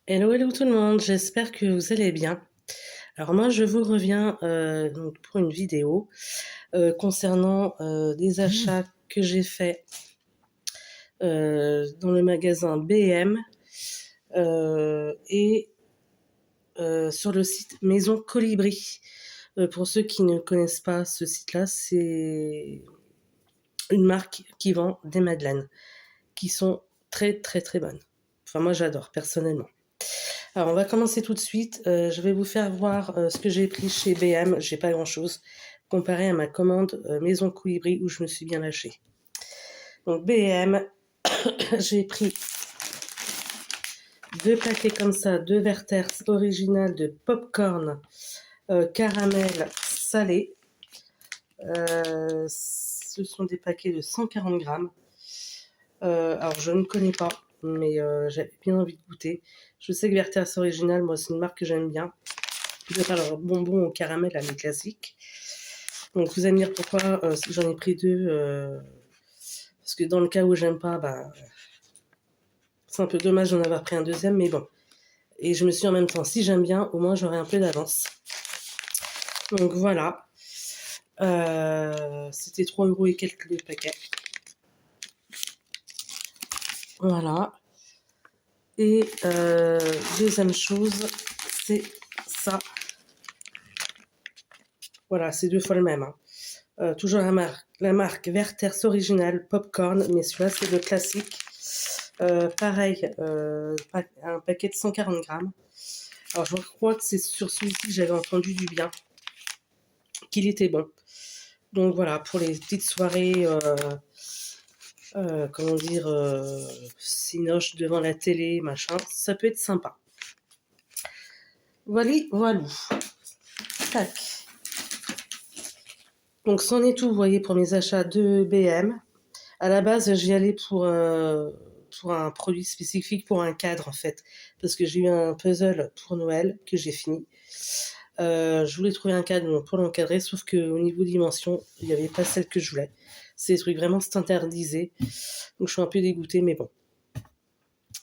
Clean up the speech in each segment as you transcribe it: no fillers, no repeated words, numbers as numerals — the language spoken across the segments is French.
Hello, hello tout le monde, j'espère que vous allez bien. Alors moi je vous reviens donc pour une vidéo concernant des achats que j'ai faits dans le magasin BM et sur le site Maison Colibri. Pour ceux qui ne connaissent pas ce site-là, c'est une marque qui vend des madeleines qui sont très très très bonnes. Enfin moi j'adore personnellement. Alors, on va commencer tout de suite. Je vais vous faire voir ce que j'ai pris chez BM. J'ai pas grand-chose comparé à ma commande Maison Colibri où je me suis bien lâchée. Donc BM, j'ai pris deux paquets comme ça, deux Werther's originales de popcorn caramel salé. Ce sont des paquets de 140 grammes. Alors, je ne connais pas, mais j'avais bien envie de goûter. Je sais que Werther's original, moi, c'est une marque que j'aime bien. Je vais faire leur bonbon au caramel à mes classiques. Donc vous allez me dire pourquoi j'en ai pris deux. Parce que dans le cas où j'aime pas, bah, c'est un peu dommage d'en avoir pris un deuxième, mais bon. Et je me suis dit en même temps, si j'aime bien, au moins j'aurai un peu d'avance. Donc voilà. C'était 3 € et quelques le paquet. Voilà. Et deuxième chose, c'est ça. Voilà, c'est 2 fois le même. Hein. Toujours la marque Werther's Original Popcorn, mais celui-là c'est le classique. Pareil, un paquet de 140 grammes. Alors je crois que c'est sur celui-ci que j'avais entendu du bien, qu'il était bon. Donc voilà, pour les petites soirées, comment dire, cinoche devant la télé, machin, ça peut être sympa. Voilà, voilà. Tac. Donc c'en est tout, vous voyez, pour mes achats de BM. À la base, j'y allais pour un produit spécifique, pour un cadre en fait, parce que j'ai eu un puzzle pour Noël que j'ai fini. Je voulais trouver un cadre pour l'encadrer, sauf qu'au niveau dimension, il n'y avait pas celle que je voulais. C'est des trucs vraiment standardisés, donc je suis un peu dégoûtée, mais bon.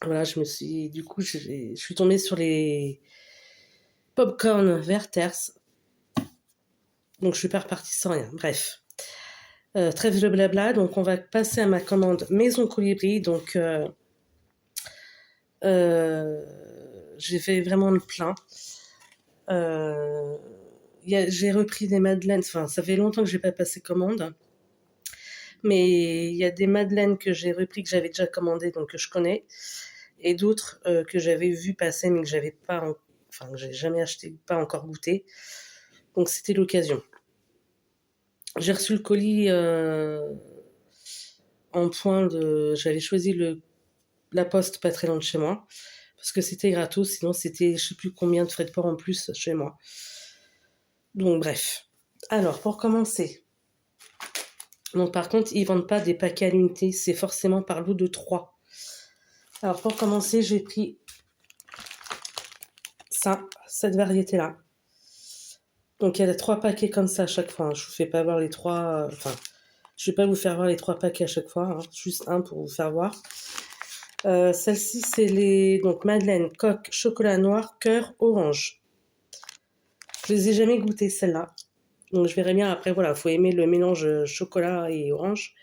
Voilà, je suis tombée sur les popcorn Werther's, donc je suis pas repartie sans rien. Bref. Trêve de blabla, donc on va passer à ma commande Maison Colibri. Donc j'ai fait vraiment le plein. J'ai repris des madeleines, enfin ça fait longtemps que j'ai pas passé commande, mais il y a des madeleines que j'ai repris que j'avais déjà commandées, donc que je connais, et d'autres que j'avais vu passer mais que j'avais pas, enfin que j'ai jamais acheté, pas encore goûté, donc c'était l'occasion. J'ai reçu le colis en point de, j'avais choisi la poste pas très loin de chez moi parce que c'était gratos, sinon c'était je sais plus combien de frais de port en plus chez moi. Donc bref. Alors pour commencer, donc par contre ils vendent pas des paquets à l'unité, c'est forcément par lot de 3. Alors pour commencer, j'ai pris cette variété là. Donc il y a 3 paquets comme ça à chaque fois, hein. Je vous fais pas voir les 3, enfin je vais pas vous faire voir les 3 paquets à chaque fois, hein. Juste un pour vous faire voir. Celle-ci c'est les donc madeleine coque chocolat noir cœur orange. Je les ai jamais goûtées celles-là. Donc je verrai bien après, voilà, faut aimer le mélange chocolat et orange.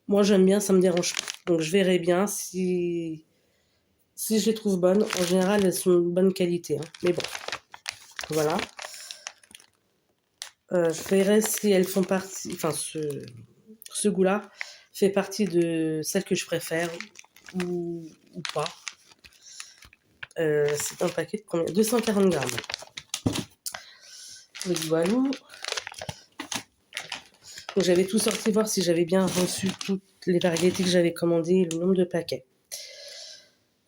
Moi j'aime bien, ça me dérange pas. Donc je verrai bien si je les trouve bonnes. En général elles sont de bonne qualité, hein. Mais bon, voilà. Je verrai si elles font partie, enfin ce goût-là fait partie de celles que je préfère ou pas. C'est un paquet de combien? 240 grammes. Voilà. Donc j'avais tout sorti voir si j'avais bien reçu toutes les variétés que j'avais commandées et le nombre de paquets.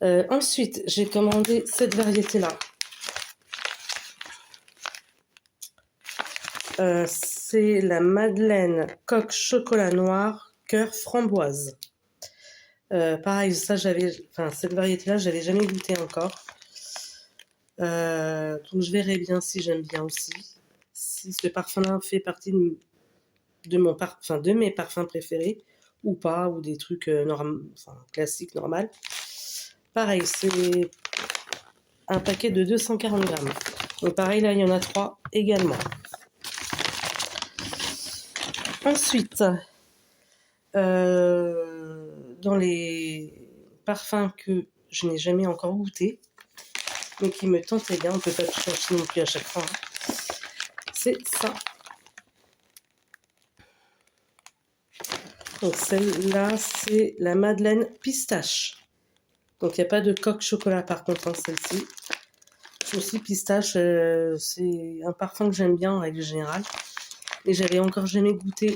Ensuite, j'ai commandé cette variété-là. C'est la madeleine coque chocolat noir cœur framboise. Pareil, cette variété-là, j'avais jamais goûté encore. Donc je verrai bien si j'aime bien aussi. Si ce parfum-là fait partie de mes parfums préférés ou pas, ou des trucs classiques, normal. Pareil, c'est un paquet de 240 grammes. Donc pareil, là, il y en a 3 également. Ensuite, dans les parfums que je n'ai jamais encore goûté, mais qui me tentaient bien, on ne peut pas tout chercher non plus à chaque fois, hein. C'est ça. Donc celle-là, c'est la Madeleine Pistache. Donc il n'y a pas de coque chocolat par contre, hein, celle-ci. C'est aussi pistache, c'est un parfum que j'aime bien en règle générale. Et j'avais encore jamais goûté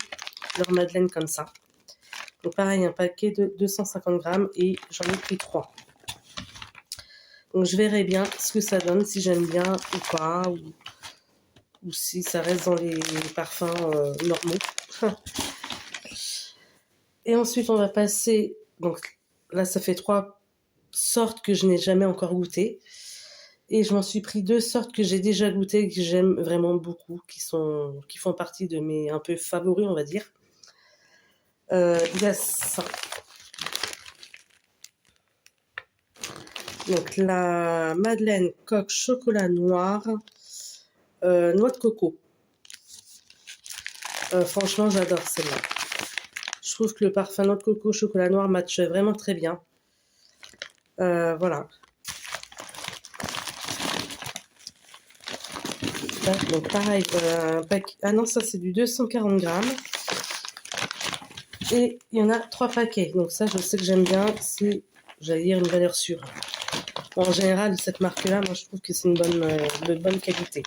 leur Madeleine comme ça. Donc pareil, un paquet de 250 grammes et j'en ai pris 3. Donc je verrai bien ce que ça donne, si j'aime bien ou pas, ou si ça reste dans les parfums normaux. Et ensuite on va passer, donc là ça fait 3 sortes que je n'ai jamais encore goûtées. Et je m'en suis pris 2 sortes que j'ai déjà goûtées, que j'aime vraiment beaucoup, qui font partie de mes un peu favoris, on va dire. Il y a ça. Donc la Madeleine Coque Chocolat Noir, noix de coco. Franchement, j'adore celle-là. Je trouve que le parfum noix de coco chocolat noir matche vraiment très bien. Voilà. Là, donc pareil, ah non, ça c'est du 240 grammes. Et il y en a 3 paquets. Donc ça, je sais que j'aime bien. C'est, j'allais dire, une valeur sûre. En général, cette marque-là, moi, je trouve que c'est de bonne qualité.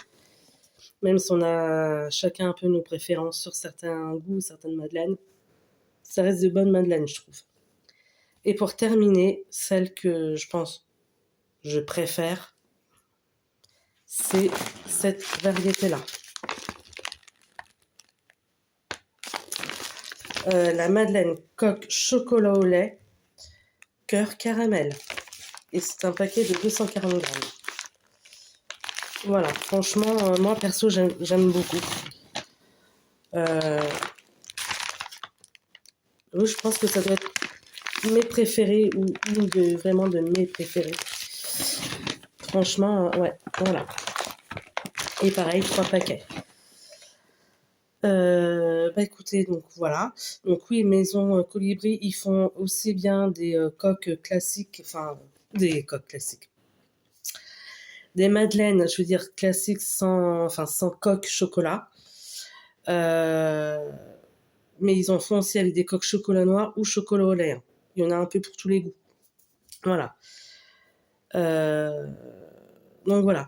Même si on a chacun un peu nos préférences sur certains goûts, certaines madeleines, ça reste de bonnes madeleines, je trouve. Et pour terminer, celle que je pense je préfère, c'est cette variété-là. La Madeleine Coque Chocolat au lait, cœur caramel. Et c'est un paquet de 240 grammes. Voilà, franchement, moi perso, j'aime beaucoup. Oui, je pense que ça doit être mes préférés ou vraiment de mes préférés. Franchement, ouais, voilà. Et pareil, 3 paquets. Écoutez, donc voilà. Donc oui, Maison Colibri, ils font aussi bien des coques classiques, enfin des coques classiques. Des madeleines, je veux dire classiques sans coque chocolat. Mais ils en font aussi avec des coques chocolat noir ou chocolat au lait, hein. Il y en a un peu pour tous les goûts. Voilà. Donc voilà.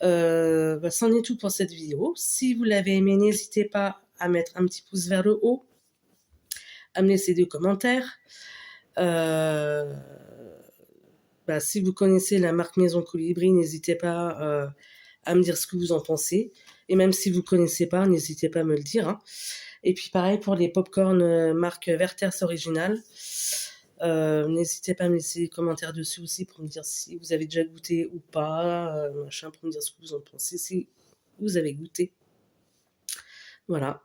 C'en est tout pour cette vidéo. Si vous l'avez aimé, n'hésitez pas à mettre un petit pouce vers le haut, à me laisser des commentaires. Si vous connaissez la marque Maison Colibri, n'hésitez pas à me dire ce que vous en pensez. Et même si vous ne connaissez pas, n'hésitez pas à me le dire, hein. Et puis pareil pour les popcorn marque Werther's Original. N'hésitez pas à me laisser des commentaires dessus aussi pour me dire si vous avez déjà goûté ou pas, pour me dire ce que vous en pensez, si vous avez goûté. Voilà.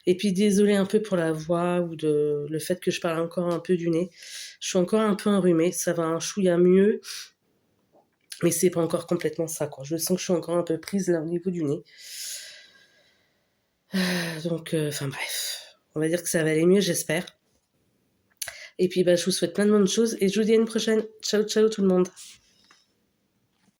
Et puis désolée un peu pour la voix ou le fait que je parle encore un peu du nez. Je suis encore un peu enrhumée, ça va un chouïa mieux, mais c'est pas encore complètement ça, quoi. Je sens que je suis encore un peu prise là au niveau du nez. Donc, bref, on va dire que ça va aller mieux, j'espère. Et puis je vous souhaite plein de bonnes choses et je vous dis à une prochaine. Ciao, ciao tout le monde.